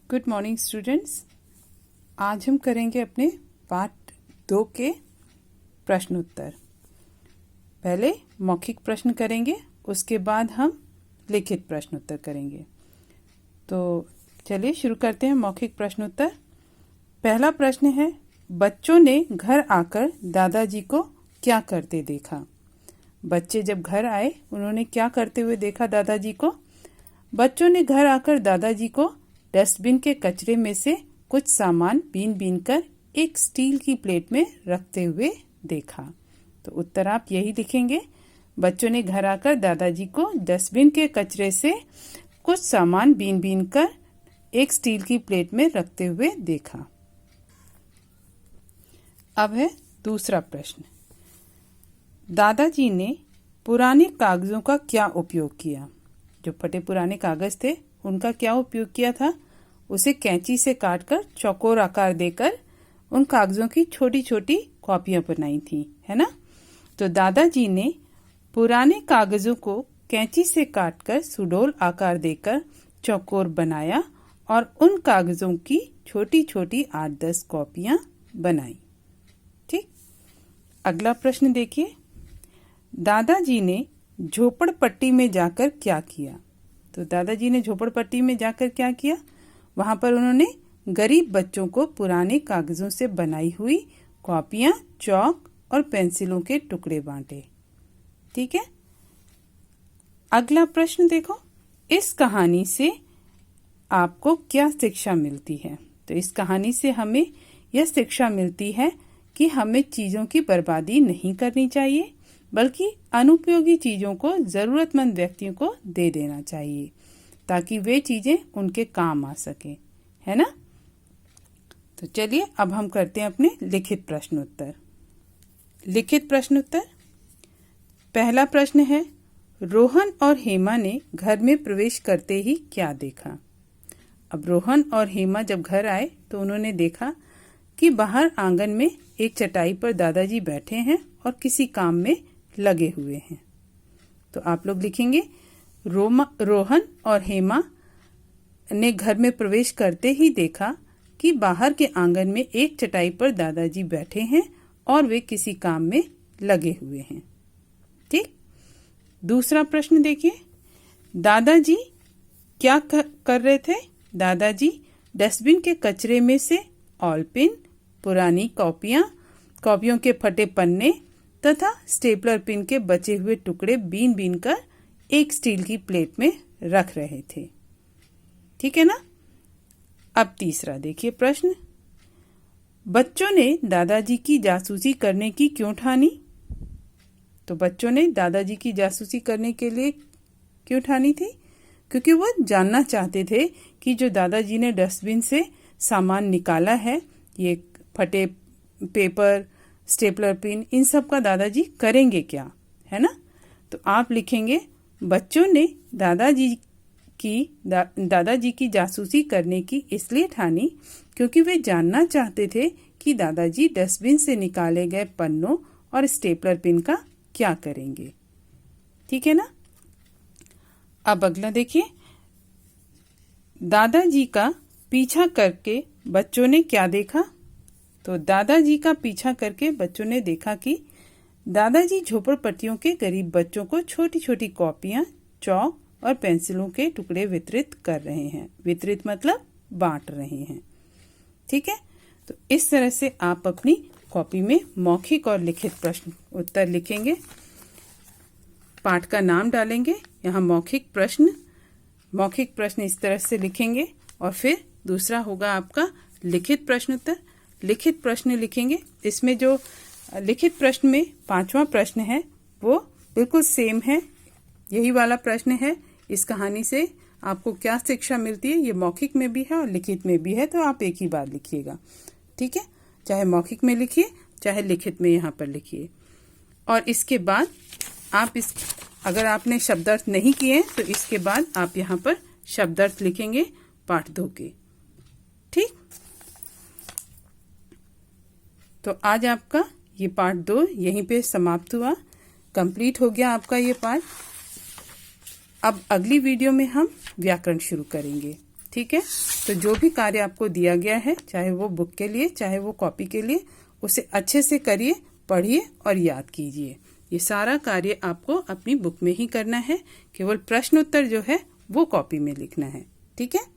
Good morning students. आज हम करेंगे अपने पार्ट 2 के प्रश्न उत्तर। पहले मौखिक प्रश्न करेंगे, उसके बाद हम लिखित प्रश्न उत्तर करेंगे। तो चलिए शुरू करते हैं मौखिक प्रश्न उत्तर। पहला प्रश्न है, बच्चों ने घर आकर दादाजी को क्या करते देखा। बच्चे जब घर आए उन्होंने क्या करते हुए देखा दादाजी को। बच्चों ने घर आकर दादाजी को डस्टबिन के कचरे में से कुछ सामान बीन बीन कर एक स्टील की प्लेट में रखते हुए देखा। तो उत्तर आप यही लिखेंगे, बच्चों ने घर आकर दादाजी को डस्टबिन के कचरे से कुछ सामान बीन बीन कर एक स्टील की प्लेट में रखते हुए देखा। अब है दूसरा प्रश्न, दादाजी ने पुराने कागजों का क्या उपयोग किया। जो फटे पुराने कागज थे उनका क्या उपयोग किया था। उसे कैंची से काटकर चौकोर आकार देकर उन कागजों की छोटी छोटी कॉपियां बनाई थी, है ना। तो दादाजी ने पुराने कागजों को कैंची से काटकर सुडौल आकार देकर चौकोर बनाया और उन कागजों की छोटी छोटी 8-10 कॉपियां बनाई। ठीक। अगला प्रश्न देखिए, दादाजी ने झोपड़पट्टी में जाकर क्या किया। तो दादाजी ने झोपड़पट्टी में जाकर क्या किया। वहां पर उन्होंने गरीब बच्चों को पुराने कागजों से बनाई हुई कॉपियां, चौक और पेंसिलों के टुकड़े बांटे। ठीक है। अगला प्रश्न देखो, इस कहानी से आपको क्या शिक्षा मिलती है। तो इस कहानी से हमें यह शिक्षा मिलती है कि हमें चीजों की बर्बादी नहीं करनी चाहिए, बल्कि अनुपयोगी चीजों को जरूरतमंद व्यक्तियों को दे देना चाहिए ताकि वे चीजें उनके काम आ सके, है ना। तो चलिए अब हम करते हैं अपने लिखित प्रश्न उत्तर। लिखित प्रश्न उत्तर। पहला प्रश्न है, रोहन और हेमा ने घर में प्रवेश करते ही क्या देखा। अब रोहन और हेमा जब घर आए तो उन्होंने देखा कि बाहर आंगन में एक चटाई पर दादाजी बैठे हैं और किसी काम में लगे हुए हैं। तो आप लोग लिखेंगे, रोहन और हेमा ने घर में प्रवेश करते ही देखा कि बाहर के आंगन में एक चटाई पर दादाजी बैठे हैं और वे किसी काम में लगे हुए हैं। ठीक। दूसरा प्रश्न देखिए, दादाजी क्या कर रहे थे। दादाजी डस्टबिन के कचरे में से ऑलपिन, पुरानी कॉपियों के फटे पन्ने तथा स्टेपलर पिन के बचे हुए टुकड़े बीन बीन कर एक स्टील की प्लेट में रख रहे थे। ठीक है ना। अब तीसरा देखिए प्रश्न, बच्चों ने दादाजी की जासूसी करने की क्यों ठानी। तो बच्चों ने दादाजी की जासूसी करने के लिए क्यों ठानी थी, क्योंकि वो जानना चाहते थे कि जो दादाजी ने डस्टबिन से सामान निकाला है, ये फटे पेपर, स्टेपलर पिन, इन सब का दादाजी करेंगे क्या, है ना। तो आप लिखेंगे, बच्चों ने दादाजी की जासूसी करने की इसलिए ठानी क्योंकि वे जानना चाहते थे कि दादाजी डस्टबिन से निकाले गए पन्नों और स्टेपलर पिन का क्या करेंगे। ठीक है ना। अब अगला देखिए, दादाजी का पीछा करके बच्चों ने क्या देखा। तो दादाजी का पीछा करके बच्चों ने देखा कि दादाजी झोपड़पट्टियों के गरीब बच्चों को छोटी छोटी कॉपियां, चौक और पेंसिलों के टुकड़े वितरित कर रहे हैं। वितरित मतलब बांट रहे हैं। ठीक है। तो इस तरह से आप अपनी कॉपी में मौखिक और लिखित प्रश्न उत्तर लिखेंगे। पाठ का नाम डालेंगे, यहाँ मौखिक प्रश्न इस तरह से लिखेंगे और फिर दूसरा होगा आपका लिखित प्रश्न उत्तर। लिखित प्रश्न लिखेंगे, इसमें जो लिखित प्रश्न में 5वां प्रश्न है वो बिल्कुल सेम है, यही वाला प्रश्न है। इस कहानी से आपको क्या शिक्षा मिलती है, ये मौखिक में भी है और लिखित में भी है, तो आप एक ही बार लिखिएगा। ठीक है। चाहे मौखिक में लिखिए चाहे लिखित में यहाँ पर लिखिए। और इसके बाद आप अगर आपने शब्दार्थ नहीं किए तो इसके बाद आप यहाँ पर शब्दार्थ लिखेंगे पाठ 2 के। ठीक। तो आज आपका ये पाठ 2 यहीं पे समाप्त हुआ, कंप्लीट हो गया आपका ये पाठ। अब अगली वीडियो में हम व्याकरण शुरू करेंगे। ठीक है। तो जो भी कार्य आपको दिया गया है, चाहे वो बुक के लिए चाहे वो कॉपी के लिए, उसे अच्छे से करिए, पढ़िए और याद कीजिए। ये सारा कार्य आपको अपनी बुक में ही करना है, केवल प्रश्न उत्तर जो है वो कॉपी में लिखना है। ठीक है।